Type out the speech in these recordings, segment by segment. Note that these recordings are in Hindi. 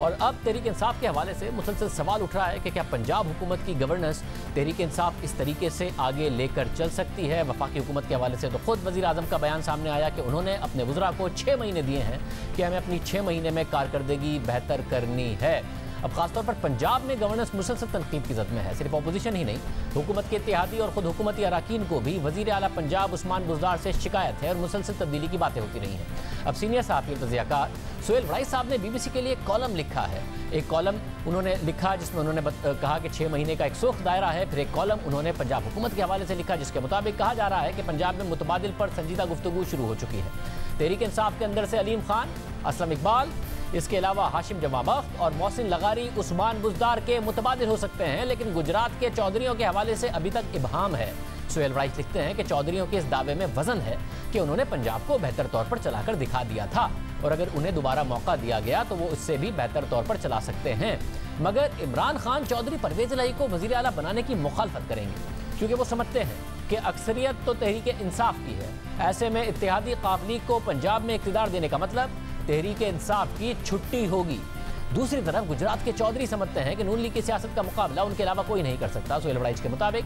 और अब तहरीक इंसाफ के हवाले से मुसलसल सवाल उठ रहा है कि क्या पंजाब हुकूमत की गवर्नेंस तहरीक इंसाफ इस तरीके से आगे लेकर चल सकती है। वफाकी हुकूमत के हवाले से तो खुद वज़ीर आज़म का बयान सामने आया कि उन्होंने अपने वज़रा को 6 महीने दिए हैं कि हमें अपनी 6 महीने में कारकर्दगी बेहतर करनी है। अब खासतौर पर पंजाब में गवर्नेंस मुसलसल तनकीद की जद में है। सिर्फ अपोजिशन ही नहीं, हुकूमत के इत्तेहादी और खुद हुकूमती अराकीन को भी वज़ीर आला पंजाब उस्मान बुज़दार से शिकायत है और मुसलसल तब्दीली की बातें होती रही हैं। अब सीनियर सहाफ़ी और तज़कियाकार सुहेल वड़ाई साहब ने BBC के लिए एक कॉलम लिखा है। एक कॉलम उन्होंने लिखा जिसमें उन्होंने कहा कि 6 महीने का एक सुर्ख दायरा है। फिर एक कॉलम उन्होंने पंजाब हुकूमत के हवाले से लिखा जिसके मुताबिक कहा जा रहा है कि पंजाब में मुतबादिल पर संजीदा गुफ्तगू शुरू हो चुकी है। तहरीक इंसाफ के अंदर से अलीम खान, असलम इकबाल, इसके अलावा हाशिम जमाबख्त और मोहसिन लगारी उस्मान बुज़दार के मुतबादिल हो सकते हैं, लेकिन गुजरात के चौधरियों के हवाले से अभी तक इबहाम है। सुहेल राइस लिखते हैं कि चौधरियों के इस दावे में वजन है कि उन्होंने पंजाब को बेहतर तौर पर चलाकर दिखा दिया था और अगर उन्हें दोबारा मौका दिया गया तो वो इससे भी बेहतर तौर पर चला सकते हैं। मगर इमरान खान चौधरी परवेज इलाही को वज़ीर आला बनाने की मुखालफत करेंगे क्योंकि वो समझते हैं कि अक्सरियत तो तहरीक इंसाफ की है। ऐसे में इत्तेहादी काफिले को पंजाब में इक़्तिदार देने का मतलब तहरीक इंसाफ की छुट्टी होगी। दूसरी तरफ गुजरात के चौधरी समझते हैं कि नून लीग की सियासत का मुकाबला उनके अलावा कोई नहीं कर सकता। सुहेल वड़ाई के मुताबिक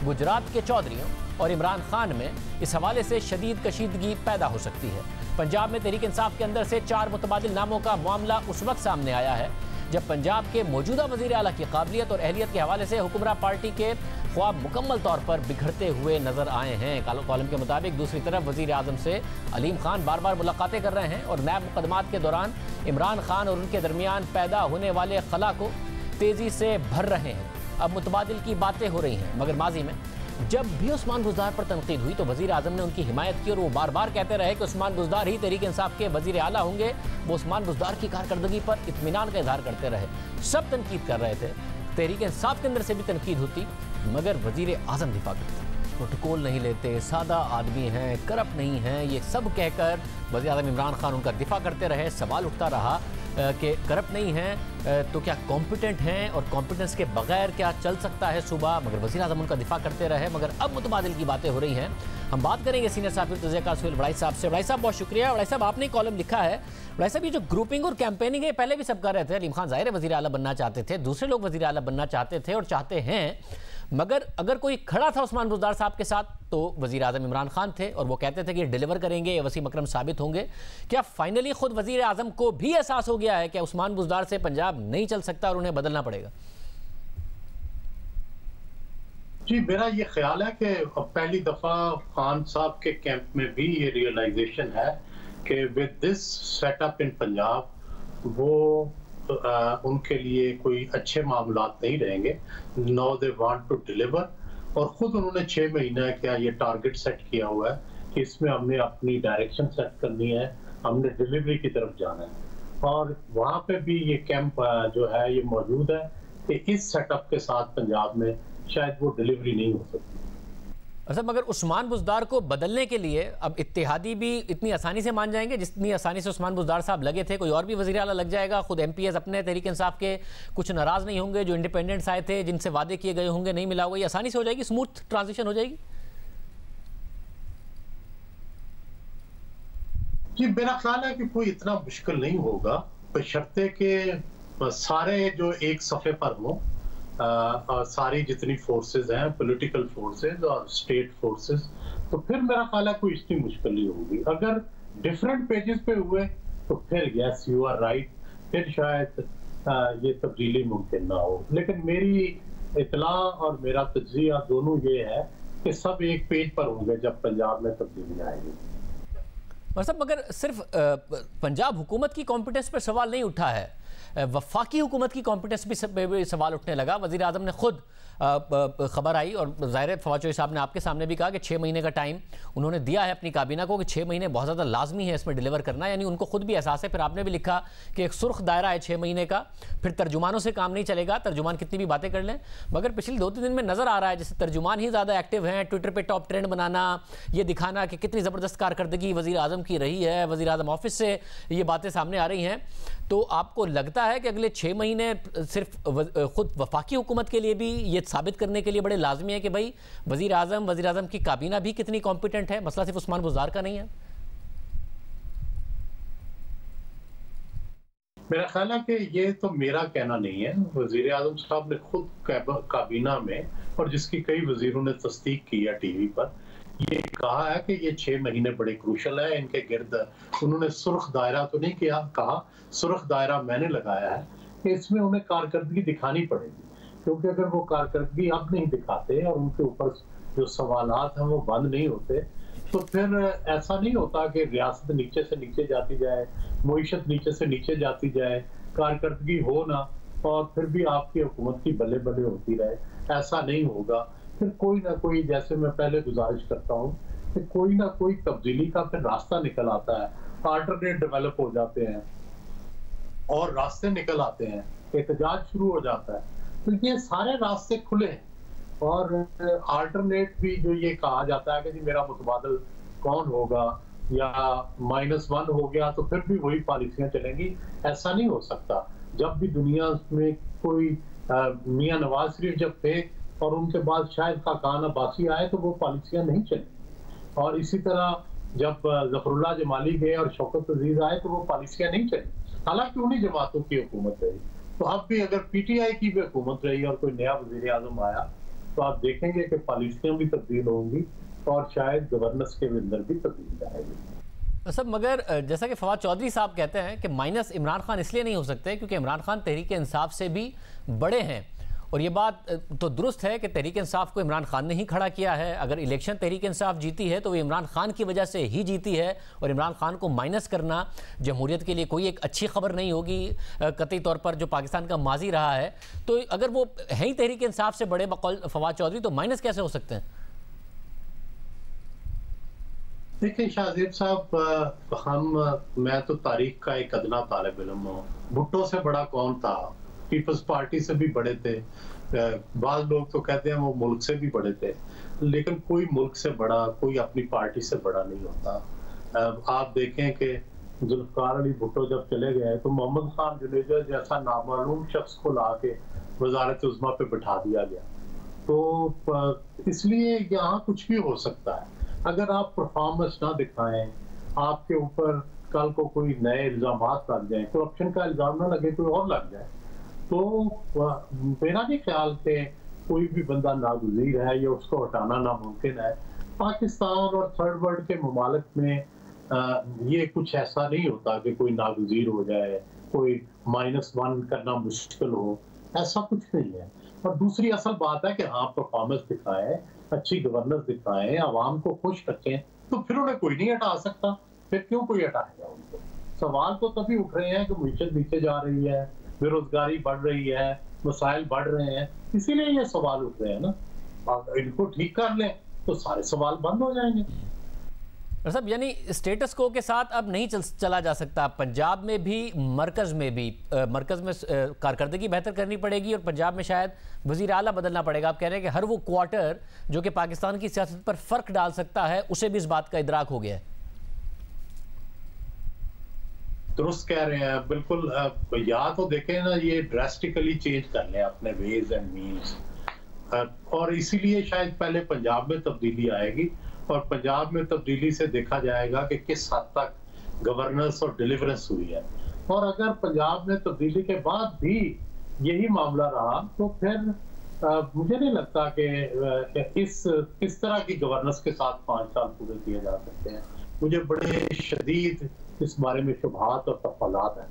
गुजरात के चौधरियों और इमरान खान में इस हवाले से शदीद कशीदगी पैदा हो सकती है। पंजाब में तहरीक इंसाफ के अंदर से 4 मुतबादिल नामों का मामला उस वक्त सामने आया है जब पंजाब के मौजूदा वज़ीर आला की काबिलियत और अहलियत के हवाले से हुक्मरान पार्टी के ख्वाब मुकम्मल तौर पर बिखरते हुए नजर आए हैं। कॉलम के मुताबिक दूसरी तरफ वज़ीर आज़म से अलीम खान बार बार मुलाकातें कर रहे हैं और नैब मुकदमात के दौरान इमरान खान और उनके दरमियान पैदा होने वाले खला को तेज़ी से भर रहे हैं। अब मुतबादिल की बातें हो रही हैं, मगर माजी में जब भी उस्मान बुज़दार पर तनकीद हुई तो वज़ीर आज़म ने उनकी हिमायत की और वो बार बार कहते रहे कि उस्मान बुज़दार ही तहरीक इंसाफ के वज़ीर आला होंगे। वो उस्मान बुज़दार की कारकर्दगी पर इत्मीनान का इजहार करते रहे। सब तनकीद कर रहे थे, तहरीक इंसाफ के अंदर से भी तनकीद होती, मगर वज़ीर आज़म दिफा करते, प्रोटोकॉल नहीं लेते, सादा आदमी हैं, करप्ट नहीं हैं, ये सब कहकर वज़ीर आज़म इमरान खान उनका दिफा करते रहे। सवाल उठता रहा कि करप्ट नहीं हैं तो क्या कॉम्पिटेंट हैं और कॉम्पिटेंस के बगैर क्या चल सकता है सूबा, मगर वज़ीर आज़म उनका दिफा करते रहे। मगर अब मुतबादिल की बातें हो रही हैं। हम बात करेंगे सीनियर साहब तज़कियाकार सुहेल वड़ाई साहब से। वड़ाई साहब बहुत शुक्रिया। वड़ाई साहब आपने कॉलम लिखा है। वड़ाई साहब ये जो ग्रुपिंग और कैंपेनिंग है पहले भी सब कर रहे थे। अलीम खान ज़ाहिर वज़ीर आला बनना चाहते थे, दूसरे लोग वज़ीर आला बनना चाहते थे और चाहते हैं, मगर अगर कोई खड़ा था उस्मान बुज़दार साहब के साथ तो वज़ीर आज़म इमरान खान थे और वो कहते थे कि डिलीवर करेंगे, ये वसीम अकरम साबित होंगे। क्या फाइनली खुद वज़ीर आज़म को भी एहसास हो गया है कि उस्मान बुज़दार से पंजाब नहीं चल सकता और उन्हें बदलना पड़ेगा? जी, मेरा ये ख्याल है कि पहली दफ़ा खान साहब के कैंप में भी ये रियलाइजेशन है कि with this setup in Punjab वो उनके लिए कोई अच्छे मामलात नहीं रहेंगे। Now they want to deliver और ख़ुद उन्होंने 6 महीने का ये टारगेट सेट किया हुआ है कि इसमें हमने अपनी डायरेक्शन सेट करनी है, हमने डिलीवरी की तरफ जाना है। और वहाँ पे भी ये कैंप जो है ये मौजूद है कि इस सेटअप के साथ पंजाब में शायद वो डिलीवरी नहीं हो सकती। अच्छा, मगर उस्मान बुज़दार को बदलने के लिए अब इत्तेहादी भी इतनी आसानी से मान जाएंगे जितनी आसानी से उस्मान बुज़दार साहब लगे थे? कोई और भी वज़ीर आला लग जाएगा? खुद MPs अपने तहरीक इंसाफ के कुछ नाराज़ नहीं होंगे? जो इंडिपेंडेंट्स आए थे, जिनसे वादे किए गए होंगे, नहीं मिला होगा, ये आसानी से हो जाएगी, स्मूथ ट्रांजिशन हो जाएगी? जी, मेरा ख्याल है कि कोई इतना मुश्किल नहीं होगा, बशर्ते के सारे जो एक सफ़े पर हों, सारी जितनी फोर्सेस हैं, पॉलिटिकल फोर्सेस और स्टेट फोर्सेस, तो फिर मेरा ख्याल है कोई इतनी मुश्किल नहीं होगी। अगर डिफरेंट पेजेस पे हुए तो फिर यस यू आर राइट, फिर शायद ये तब्दीली मुमकिन ना हो। लेकिन मेरी इतला और मेरा तज्जिया दोनों ये है कि सब एक पेज पर होंगे जब पंजाब में तब्दीली आएगी। मगर सिर्फ पंजाब हुकूमत की कॉम्पिटेंस पर सवाल नहीं उठा है, वफाकी हुकूमत की कॉम्पिटेंस भी सवाल उठने लगा। वज़ीर आज़म ने खुद खबर आई और ज़ाहिर फवाद चौधरी साहब ने आपके सामने भी कहा कि 6 महीने का टाइम उन्होंने दिया है अपनी काबीना को कि 6 महीने बहुत ज़्यादा लाजमी है इसमें डिलीवर करना, यानी उनको खुद भी एहसास है। फिर आपने भी लिखा कि एक सुर्ख दायरा है 6 महीने का, फिर तर्जुमानों से काम नहीं चलेगा, तर्जुमान कितनी भी बातें कर लें। मगर पिछले 2-3 दिन में नज़र आ रहा है जैसे तर्जुमान ही ज़्यादा एक्टिव हैं, ट्विटर पर टॉप ट्रेंड बनाना, ये दिखाना कि कितनी ज़बरदस्त कारकर्दगी वज़ीर आज़म की रही है, वज़ीर आज़म ऑफिस से ये बातें सामने आ रही हैं। तो आपको लगता है कि अगले 6 महीने सिर्फ खुद वफाकी हुकूमत के लिए भी ये साबित करने के लिए बड़े लाजमी है कि भाई वज़ीर आज़म की काबीना भी कितनी कॉम्पिटेंट है, मसला सिर्फ उस्मान बुज़दार का नहीं है? मेरा ख्याल है कि ये तो मेरा कहना नहीं है, वज़ीर आज़म साहब ने खुद काबीना में, और जिसकी कई वज़ीरों ने तस्दीक की है टीवी पर, ये कहा है कि ये 6 महीने बड़े क्रूशल है। इनके गिर्द उन्होंने सुर्ख दायरा तो नहीं किया, कहा सुर्ख दायरा मैंने लगाया है कि इसमें उन्हें कारकर्दगी दिखानी पड़ेगी, क्योंकि अगर वो कारकर्दगी अब नहीं दिखाते और उनके ऊपर जो सवालात हैं वो बंद नहीं होते, तो फिर ऐसा नहीं होता कि रियासत नीचे से नीचे जाती जाए, मईशत नीचे से नीचे जाती जाए, कारकर्दगी हो ना, और फिर भी आपकी हुकूमत की बल्ले बल्ले होती रहे। ऐसा नहीं होगा। फिर कोई ना कोई, जैसे मैं पहले गुजारिश करता हूँ कि कोई ना कोई तब्दीली का फिर रास्ता निकल आता है, अल्टरनेट डेवलप हो जाते हैं और रास्ते निकल आते हैं, एहतजाज शुरू हो जाता है। तो ये सारे रास्ते खुले हैं, और अल्टरनेट भी जो ये कहा जाता है कि जी मेरा मुतबादल कौन होगा, या -1 हो गया तो फिर भी वही पॉलिसियां चलेंगी, ऐसा नहीं हो सकता। जब भी दुनिया में कोई मियां नवाज शरीफ जब थे और उनके बाद शायद खाकान अब्बासी आए तो वो पॉलिसियां नहीं चली, और इसी तरह जब जफरुल्लाह जमाली गए और शौकत अजीज आए तो वो पॉलिसियां नहीं चली, हालांकि उन्हीं जमातों की हुकूमत रही। तो अब भी अगर पीटीआई की भी हुकूमत रही और कोई नया वजीर आजम आया तो आप देखेंगे कि पॉलिसियां भी तब्दील होंगी और शायद गवर्नेंस के अंदर भी तब्दीली आएगी। सब मगर जैसा कि फवाद चौधरी साहब कहते हैं कि माइनस इमरान खान इसलिए नहीं हो सकते क्योंकि इमरान खान तहरीक इंसाफ से भी बड़े हैं, और ये बात तो दुरुस्त है कि तहरीक इंसाफ को इमरान खान ने ही खड़ा किया है। अगर इलेक्शन तहरीक इंसाफ जीती है तो वो इमरान खान की वजह से ही जीती है, और इमरान खान को माइनस करना जमहूरियत के लिए कोई एक अच्छी खबर नहीं होगी, कतई तौर पर जो पाकिस्तान का माजी रहा है। तो अगर वो है ही तहरीक इंसाफ से बड़े बकौल फवाद चौधरी, तो माइनस कैसे हो सकते हैं? देखिए शाहजेब साहब, मैं तो तारीख का एक अदना तालिब इल्म हूँ। भुट्टो से बड़ा कौन था? पीपल्स पार्टी से भी बड़े थे, बाद लोग तो कहते हैं वो मुल्क से भी बड़े थे, लेकिन कोई मुल्क से बड़ा, कोई अपनी पार्टी से बड़ा नहीं होता। आप देखें कि जुल्फकार अली भुट्टो जब चले गए तो मोहम्मद खान जुनेजा जैसा नामालूम शख्स को ला के वजारत उज़्मा पे बिठा दिया गया। तो इसलिए यहाँ कुछ भी हो सकता है। अगर आप परफॉर्मेंस ना दिखाएं, आपके ऊपर कल को कोई नए इल्जाम लग जाए, करप्शन का इल्जाम ना लगे, कोई और लग जाए, तो मेरा नहीं ख्याल कि कोई भी बंदा नागुज़ीर है या उसको हटाना नामुमकिन है। पाकिस्तान और थर्ड वर्ल्ड के ममालिक में ये कुछ ऐसा नहीं होता कि कोई नागुज़ीर हो जाए, कोई -1 करना मुश्किल हो, ऐसा कुछ नहीं है। और दूसरी असल बात है कि हाँ, परफॉर्मेंस दिखाएं, अच्छी गवर्नेंस दिखाएं, आवाम को खुश रखें, तो फिर उन्हें कोई नहीं हटा सकता। फिर क्यों कोई हटाएगा उनको? सवाल तो तभी उठ रहे हैं कि मईशत नीचे जा रही है, बेरोजगारी बढ़ रही है, मसाइल बढ़ रहे हैं, इसीलिए ये सवाल उठ रहे हैं ना। और इनको ठीक कर लें तो सारे सवाल बंद हो जाएंगे। साहब, यानी स्टेटस को के साथ अब नहीं चला जा सकता। पंजाब में भी, मरकज़ में भी, मरकज़ में कारकर्दगी बेहतर करनी पड़ेगी और पंजाब में शायद वज़ीर आला बदलना पड़ेगा। आप कह रहे हैं कि हर वो क्वार्टर जो कि पाकिस्तान की सियासत पर फ़र्क डाल सकता है, उसे भी इस बात का इदराक हो गया है। दुरुस्त कह रहे हैं, बिल्कुल। या तो देखें ना, ये ड्रास्टिकली चेंज कर लें अपने वेज एंड मीन्स, और इसीलिए शायद पहले पंजाब में तब्दीली आएगी, और पंजाब में तब्दीली से देखा जाएगा कि किस हद तक गवर्नेंस और डिलीवरेंस हुई है। और अगर पंजाब में तब्दीली के बाद भी यही मामला रहा तो फिर मुझे नहीं लगता कि इस तरह की गवर्नेंस के साथ 5 साल पूरे किए जा सकते हैं। मुझे बड़े शदीद इस बारे में शुबहात और तफलात हैं।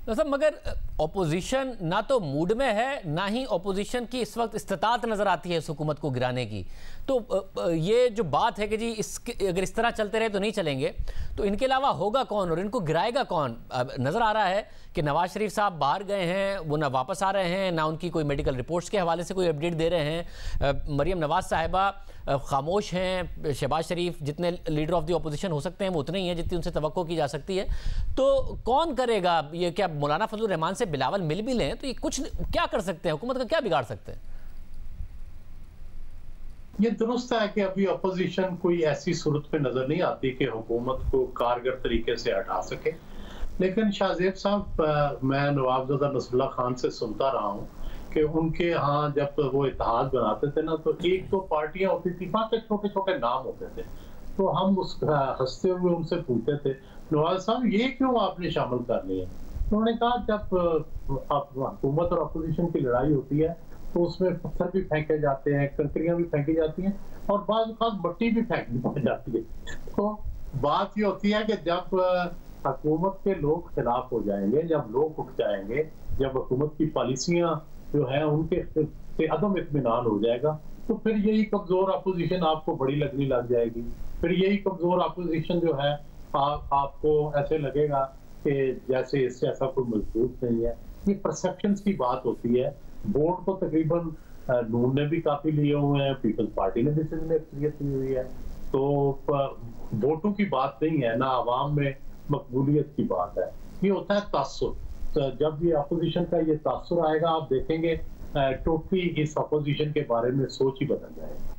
तो सब मगर ऑपोजिशन ना तो मूड में है, ना ही ऑपोजिशन की इस वक्त इस्तात नज़र आती है इस हुकूमत को गिराने की। तो ये जो बात है कि जी अगर इस तरह चलते रहे तो नहीं चलेंगे, तो इनके अलावा होगा कौन और इनको गिराएगा कौन? नज़र आ रहा है कि नवाज शरीफ साहब बाहर गए हैं, वो ना वापस आ रहे हैं, ना उनकी कोई मेडिकल रिपोर्ट्स के हवाले से कोई अपडेट दे रहे हैं। मरीम नवाज साहिबा खामोश हैं। शहबाज शरीफ जितने लीडर ऑफ द ऑपोजिशन हो सकते हैं वो उतने ही हैं जितनी उनसे तवक्को की जा सकती है। तो कौन करेगा ये? क्या मौलाना फजलुर रहमान से बिलावल मिल भी लें तो ये कुछ क्या कर सकते हैं? हुकूमत का क्या बिगाड़ सकते हैं? ये दुरुस्त है कि अभी अपोजिशन कोई ऐसी सूरत में नजर नहीं आती कि हुकूमत को कारगर तरीके से हटा सके। लेकिन शाहजेब साहब, मैं नवाबजादा नसरुल्लाह खान से सुनता रहा हूँ कि उनके यहाँ जब वो इत्तेहाद बनाते थे ना, तो एक दो पार्टियां होती थी, बाकी छोटे छोटे नाम होते थे। तो हम उस हंसते हुए उनसे पूछते थे, नवाज साहब ये क्यों आपने शामिल कर लिया? उन्होंने कहा जब हुकूमत और अपोजिशन की लड़ाई होती है तो उसमें पत्थर भी फेंके जाते हैं, कंकरियां भी फेंकी जाती हैं और बाज़ औक़ात मट्टी भी फेंकी जाती है। तो बात ये होती है कि जब हुकूमत के लोग खिलाफ हो जाएंगे, जब लोग उठ जाएंगे, जब हुकूमत की पॉलिसियां जो है उनके अदम इत्मीनान हो जाएगा, तो फिर यही कमजोर अपोजिशन आपको बड़ी लगने लग जाएगी। फिर यही कमजोर अपोजिशन जो है आपको ऐसे लगेगा कि जैसे इससे ऐसा कोई मजबूत नहीं है। ये परसेप्शंस की बात होती है। वोट तो तकरीबन नून ने भी काफी लिए हुए हैं, पीपल्स पार्टी ने भी इसमें अक्सरियत ली हुई है। तो वोटों की बात नहीं है ना, आवाम में मकबूलियत की बात है। ये होता है तासुर। तो जब ये अपोजिशन का ये तासुर आएगा, आप देखेंगे टोटली इस अपोजिशन के बारे में सोच ही बदल जाएगी।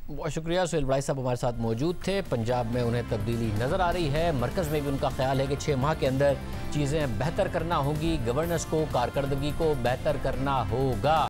बहुत शुक्रिया। सुहेल बड़ाई साहब हमारे साथ मौजूद थे। पंजाब में उन्हें तब्दीली नज़र आ रही है। मरकज़ में भी उनका ख्याल है कि 6 माह के अंदर चीज़ें बेहतर करना होगी, गवर्नेंस को, कारकर्दगी को बेहतर करना होगा।